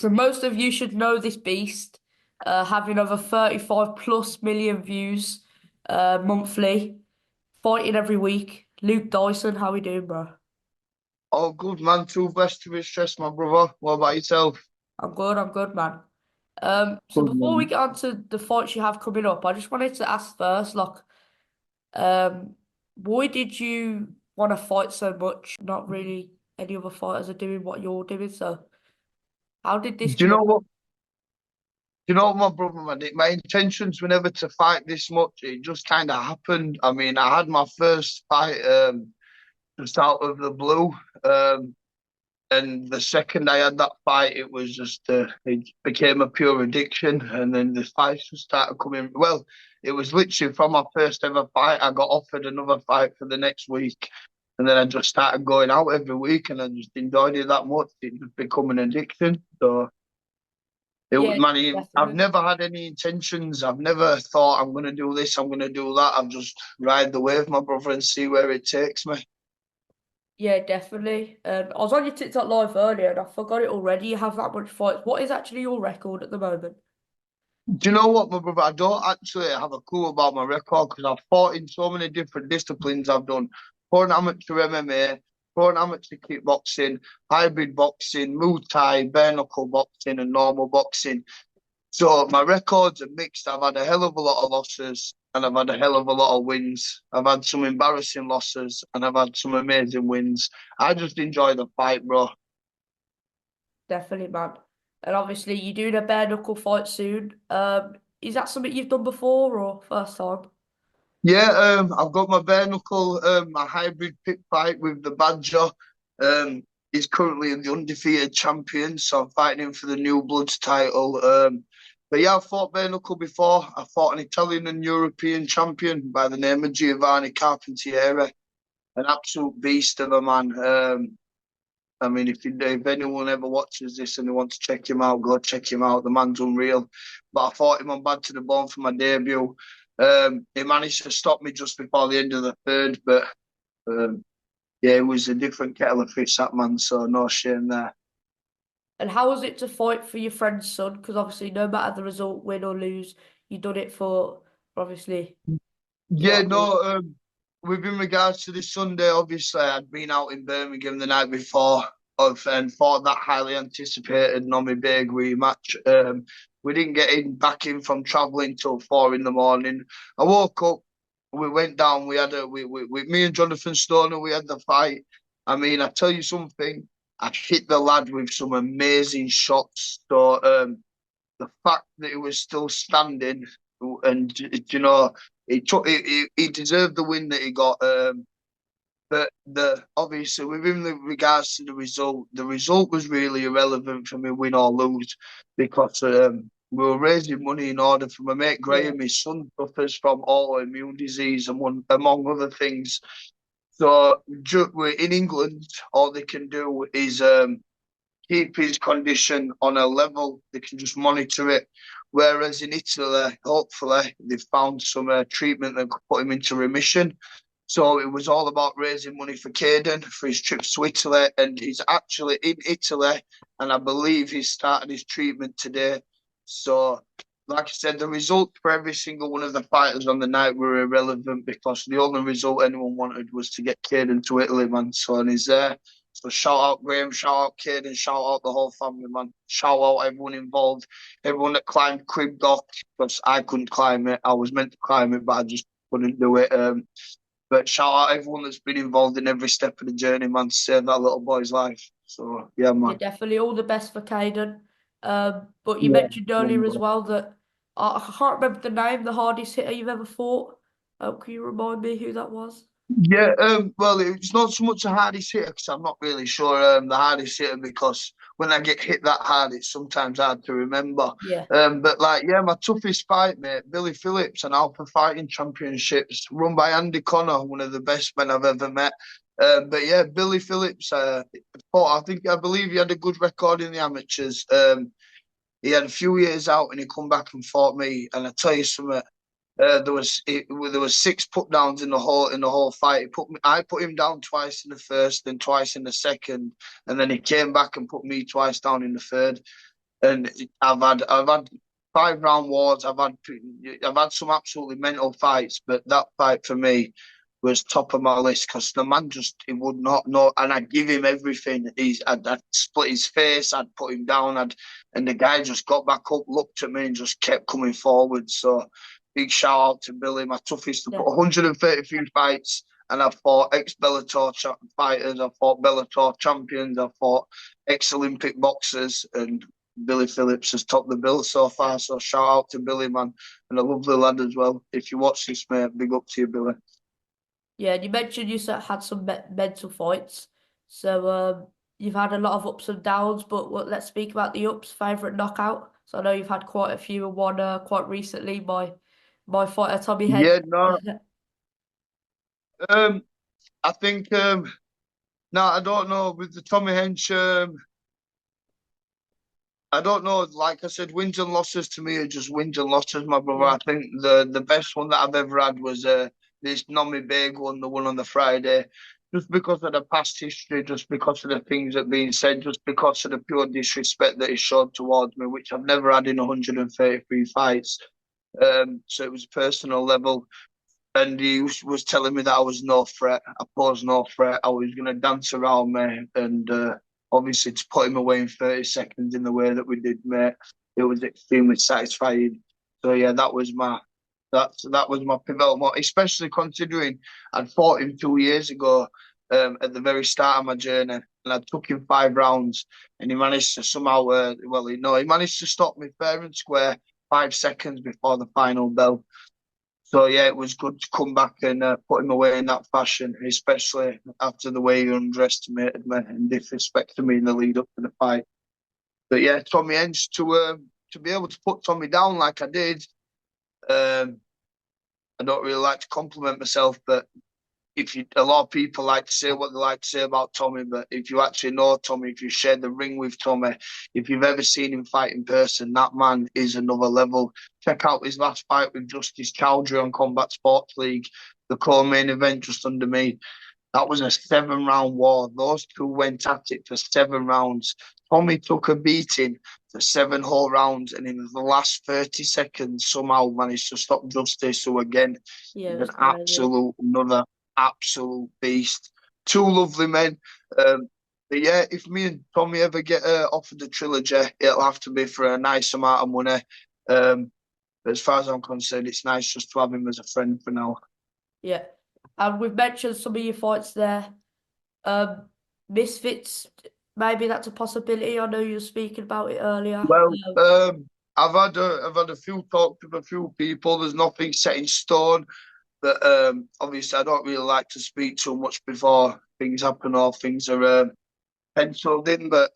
So most of you should know this beast, having over 35 plus million views monthly, fighting every week. Luke Dyson, how we doing, bro? Oh, good man. Too blessed to be stressed, my brother. What about yourself? I'm good, man. So Good before we man. get on to the fights you have coming up, I just wanted to ask first, like, um, why did you want to fight so much? Not really any other fighters are doing what you're doing, so how did this Do you come know about? what? Do you know what, my brother, man? My intentions were never to fight this much. It just kind of happened. I mean, I had my first fight just out of the blue. Um, and the second I had that fight, it was just it became a pure addiction. And then the fights just started coming. Well, it was literally from my first ever fight, I got offered another fight for the next week. And then I just started going out every week, and I just enjoyed it that much. It just become an addiction. So Yeah, man, I've definitely. never had any intentions. I've never thought I'm going to do this, I'm going to do that. I've just ride the wave, my brother, and see where it takes me. Yeah, definitely. I was on your TikTok live earlier and I forgot it already. You have that much fights. What is actually your record at the moment? Do you know what, my brother? I don't actually have a clue about my record because I've fought in so many different disciplines. I've done pro and amateur MMA, pro and amateur kickboxing, hybrid boxing, Muay Thai, bare knuckle boxing, and normal boxing. So my records are mixed. I've had a hell of a lot of losses and I've had a hell of a lot of wins. I've had some embarrassing losses and I've had some amazing wins. I just enjoy the fight, bro. Definitely, man. And obviously, you're doing a bare knuckle fight soon. Is that something you've done before or first time? Yeah, I've got my bare knuckle, my hybrid pit fight with the Badger. He's currently the undefeated champion, so I'm fighting him for the New Bloods title. But yeah, I've fought bare knuckle before. I fought an Italian and European champion by the name of Giovanni Carpentieri, an absolute beast of a man. I mean, if anyone ever watches this and they want to check him out, go check him out. The man's unreal. But I fought him on Bad to the Bone for my debut. He managed to stop me just before the end of the third, but yeah, it was a different kettle of fish, that man. So no shame there. And how was it to fight for your friend's son? Because obviously, no matter the result, win or lose, you done it for obviously, you know Yeah, what I mean? no. With in regards to this Sunday, obviously I'd been out in Birmingham the night before and fought that highly anticipated Nomi Big rematch. We didn't get back in from travelling till 4 in the morning. I woke up, we went down, we had a with me and Jonathan Stoner, we had the fight. I mean, I tell you something, I hit the lad with some amazing shots. So the fact that he was still standing and you know he deserved the win that he got. But the obviously within the regards to the result was really irrelevant for me, win or lose, because we were raising money in order for my mate Yeah. Graham. His son suffers from autoimmune disease, among other things. So in England, all they can do is keep his condition on a level. They can just monitor it. Whereas in Italy, hopefully, they've found some treatment that could put him into remission. So it was all about raising money for Kaden for his trip to Italy. And he's actually in Italy. And I believe he's started his treatment today. So, like I said, the result for every single one of the fighters on the night were irrelevant because the only result anyone wanted was to get Kaden to Italy, man. So, and he's there. So shout out Graham, shout out Kid, and shout out the whole family, man. Shout out everyone involved, everyone that climbed Crib Dock, because I couldn't climb it. I was meant to climb it, but I just couldn't do it. But shout out everyone that's been involved in every step of the journey, man, to save that little boy's life. So yeah, Yeah, man. definitely. All the best for Kaden. But you Yeah. mentioned earlier as well that I can't remember the name, the hardest hitter you've ever fought. Can you remind me who that was? Yeah, well, it's not so much a hardest hitter because I'm not really sure the hardest hitter because when I get hit that hard, it's sometimes hard to remember. Yeah. But like, yeah, my toughest fight, mate, Billy Phillips, an Alpha Fighting Championships, run by Andy Connor, one of the best men I've ever met. But yeah, Billy Phillips, fought, I believe he had a good record in the amateurs. He had a few years out and he come back and fought me. And I tell you something. There was six put downs in the whole fight. I put him down twice in the first, then twice in the second, and then he came back and put me twice down in the third. and I've had 5 round wars. I've had some absolutely mental fights, but that fight for me was top of my list because the man just he would not know, and I'd give him everything. I'd split his face, I'd put him down, and the guy just got back up, looked at me, and just kept coming forward. So big shout out to Billy, my toughest. To Yeah. put 133 fights. And I've fought ex-Bellator fighters, I've fought Bellator champions, I've fought ex-Olympic boxers, and Billy Phillips has topped the bill so far. So shout out to Billy, man, and a lovely lad as well. If you watch this, mate, big up to you, Billy. Yeah, and you mentioned you had some mental fights. So you've had a lot of ups and downs, but let's speak about the ups. Favorite knockout. So I know you've had quite a few, and one quite recently, my fighter Tommy Hench. Yeah, no, um, I think no, I don't know with the Tommy Hench. I don't know. Like I said, wins and losses to me are just wins and losses, my brother. Yeah, I think the best one that I've ever had was this Nomi Big one, the one on the Friday. Just because of the past history, just because of the things that are being said, just because of the pure disrespect that he showed towards me, which I've never had in 133 fights. So it was personal level, and he was telling me that I was no threat. I posed no threat. I was going to dance around me, and obviously to put him away in 30 seconds in the way that we did, mate, it was extremely satisfying. So yeah, that was my pivotal moment, especially considering I'd fought him 2 years ago at the very start of my journey, and I took him 5 rounds, and he managed to somehow, he managed to stop me fair and square 5 seconds before the final bell. So yeah, it was good to come back and put him away in that fashion, especially after the way he underestimated me and disrespected me in the lead up to the fight. But yeah, Tommy Hench to be able to put Tommy down like I did. Um, I don't really like to compliment myself, but if you a lot of people like to say what they like to say about Tommy, but if you actually know Tommy, if you share the ring with Tommy, if you've ever seen him fight in person, that man is another level. Check out his last fight with Justice Chowdhury on Combat Sports League, the co-main event just under me. That was a 7 round war. Those two went at it for 7 rounds. Tommy took a beating for 7 whole rounds, and in the last 30 seconds, somehow managed to stop Justice, who again yeah, is it's an crazy. absolute another absolute beast. Two lovely men. But yeah, if me and Tommy ever get offered the trilogy, it'll have to be for a nice amount of money. But as far as I'm concerned, it's nice just to have him as a friend for now. Yeah, and we've mentioned some of your fights there. Um, Misfits, maybe that's a possibility. I know you were speaking about it earlier. Well, I've had a few talks with a few people. There's nothing set in stone, but obviously I don't really like to speak too much before things happen or things are penciled in. But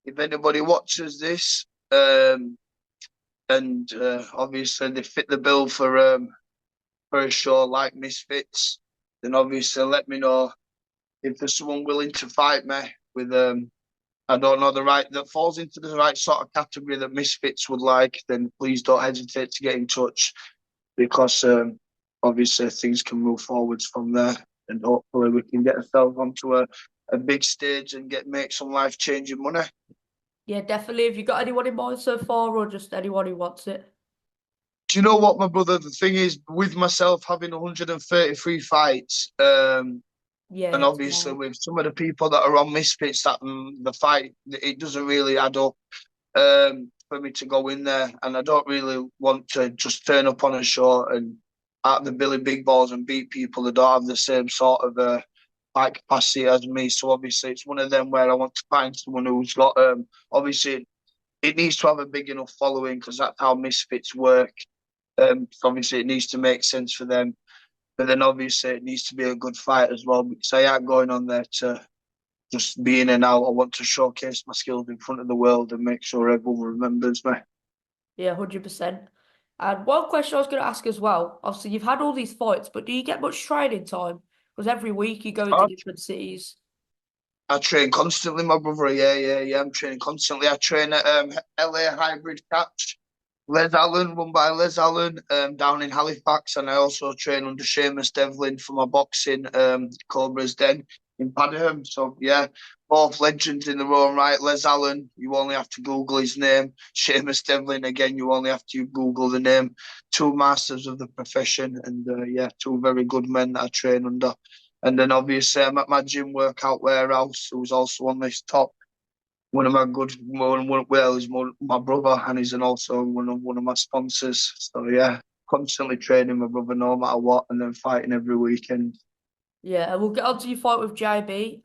if anybody watches this, and obviously they fit the bill for a show like Misfits, then obviously let me know if there's someone willing to fight me with I don't know the right that falls into the right sort of category that Misfits would like, then please don't hesitate to get in touch because obviously things can move forwards from there, and hopefully we can get ourselves onto a big stage and make some life changing money. Yeah, definitely. Have you got anyone in mind so far, or just anyone who wants it? Do you know what, my brother? The thing is, with myself having 133 fights, Yeah, and it's obviously hard. with some of the people that are on Misfits, that the fight it doesn't really add up for me to go in there, and I don't really want to just turn up on a show and at the Billy Big Balls and beat people that don't have the same sort of fight capacity as me. So obviously, it's one of them where I want to find someone who's got obviously it needs to have a big enough following because that's how Misfits work. So obviously, it needs to make sense for them. But then obviously it needs to be a good fight as well because I ain't going on there to just be in and out. I want to showcase my skills in front of the world and make sure everyone remembers me. Yeah, 100%. And one question I was going to ask as well. Obviously, you've had all these fights, but do you get much training time? Because every week you go into I, different cities. I train constantly, my brother. Yeah, yeah, yeah. I'm training constantly. I train at LA Hybrid Catch, Les Allen, run by Les Allen, down in Halifax, and I also train under Seamus Devlin for my boxing, Cobra's Den in Padiham. So yeah, both legends in their own right. Les Allen, you only have to Google his name. Seamus Devlin, again, you only have to Google the name. Two masters of the profession, and yeah, two very good men that I train under. And then obviously I'm at my gym workout warehouse, who's also on this top. One of my good, well, he's my brother, and he's also one of my sponsors. So yeah, constantly training my brother no matter what, and then fighting every weekend. Yeah, and we'll get on to your fight with JB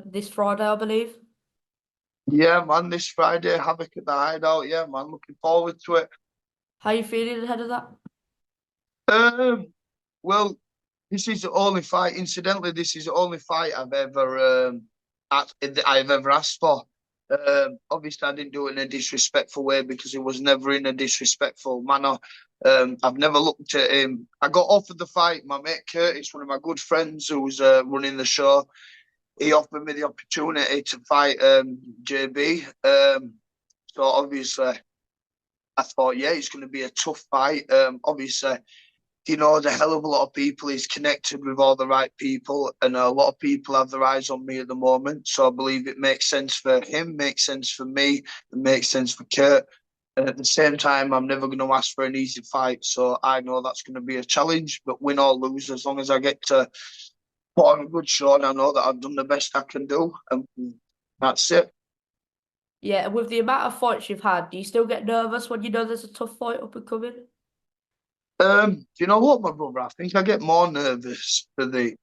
this Friday, I believe. Yeah, man, this Friday, Havoc at the Hideout. Yeah, man, looking forward to it. How you feeling ahead of that? Um, well, this is the only fight. Incidentally, this is the only fight I've ever asked for. Obviously, I didn't do it in a disrespectful way because it was never in a disrespectful manner. I've never looked at him. I got offered the fight. My mate Curtis, one of my good friends who was running the show, he offered me the opportunity to fight JB. So obviously, I thought, yeah, it's going to be a tough fight. Obviously, he knows a hell of a lot of people. He's connected with all the right people, and a lot of people have their eyes on me at the moment. So I believe it makes sense for him, makes sense for me, it makes sense for Kurt. And at the same time, I'm never going to ask for an easy fight. So I know that's going to be a challenge, but win or lose, as long as I get to put on a good show, and I know that I've done the best I can do, and that's it. Yeah, and with the amount of fights you've had, do you still get nervous when you know there's a tough fight up and coming? Do you know what, my brother? I think I get more nervous for the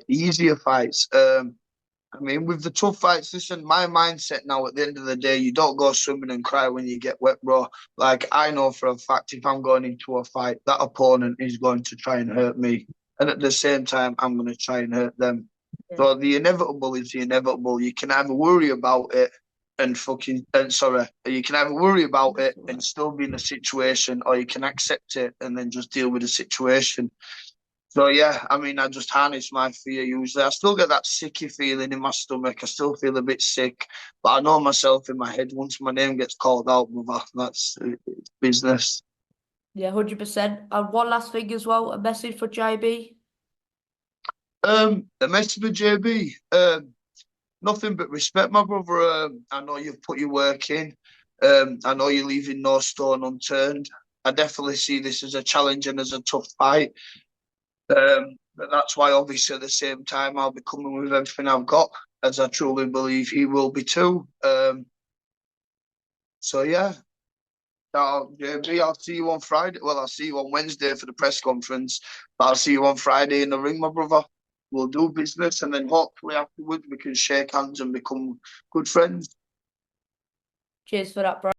easier fights. I mean, with the tough fights, listen, my mindset now at the end of the day, you don't go swimming and cry when you get wet, bro. Like, I know for a fact if I'm going into a fight, that opponent is going to try and hurt me. And at the same time, I'm going to try and hurt them. Yeah, So the inevitable is the inevitable. You can either worry about it and sorry, you can either worry about that's it all and right. still be in a situation, or you can accept it and then just deal with the situation. So yeah, I mean, I just harness my fear usually. I still get that sicky feeling in my stomach. I still feel a bit sick, but I know myself in my head. Once my name gets called out, brother, that's it's business. Yeah, 100%. And one last thing as well, a message for JB. The message for JB, nothing but respect, my brother. I know you've put your work in. I know you're leaving no stone unturned. I definitely see this as a challenge and as a tough fight. But that's why, obviously, at the same time, I'll be coming with everything I've got, as I truly believe he will be too. So yeah, JB, I'll see you on Friday. Well, I'll see you on Wednesday for the press conference, but I'll see you on Friday in the ring, my brother. We'll do business, and then hopefully afterwards we can shake hands and become good friends. Cheers for that, bro.